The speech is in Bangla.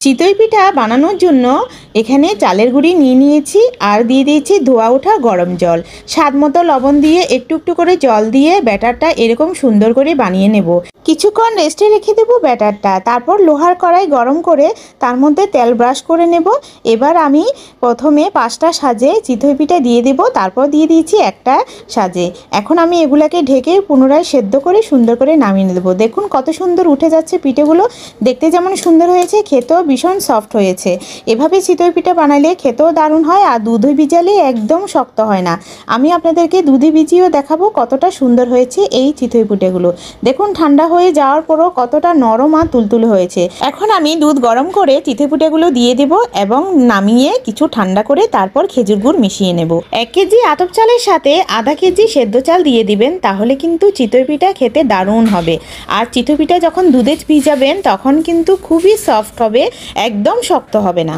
চিতই পিঠা বানানোর জন্য এখানে চালের গুঁড়ি নিয়ে নিয়েছি আর দিয়ে দিয়েছি ধোয়া ওঠা গরম জল, স্বাদ মতো লবণ দিয়ে একটু একটু করে জল দিয়ে ব্যাটারটা এরকম সুন্দর করে বানিয়ে নেব। কিছুক্ষণ রেস্টে রেখে দেবো ব্যাটারটা। তারপর লোহার কড়াই গরম করে তার মধ্যে তেল ব্রাশ করে নেব। এবার আমি প্রথমে 5টা সাজে চিতই পিঠা দিয়ে দেব, তারপর দিয়ে দিয়েছি একটা সাজে। এখন আমি এগুলাকে ঢেকে পুনরায় সেদ্ধ করে সুন্দর করে নামিয়ে নেব। দেখুন কত সুন্দর উঠে যাচ্ছে পিঠেগুলো, দেখতে যেমন সুন্দর হয়েছে খেতেও ভীষণ সফট হয়েছে। এভাবে চিতই পিঠা বানালে খেতেও দারুণ হয় আর দুধে ভিজালে একদম শক্ত হয় না। আমি আপনাদেরকে দুধে ভিজিয়েও দেখাবো কতটা সুন্দর হয়েছে এই চিতই পিঠাগুলো। দেখুন ঠান্ডা হয়ে যাওয়ার পরও কতটা নরম আর তুলতুলে হয়েছে। এখন আমি দুধ গরম করে চিতই পিঠাগুলো দিয়ে দেব এবং নামিয়ে কিছু ঠান্ডা করে তারপর খেজুর গুড় মিশিয়ে নেব। 1 কেজি আতপ চালের সাথে আধা কেজি সেদ্ধ চাল দিয়ে দিবেন, তাহলে কিন্তু চিতই পিঠা খেতে দারুণ হবে। আর চিতই পিঠা যখন দুধে ভিজাবেন তখন কিন্তু খুবই সফট হবে, একদম শক্ত হবে না।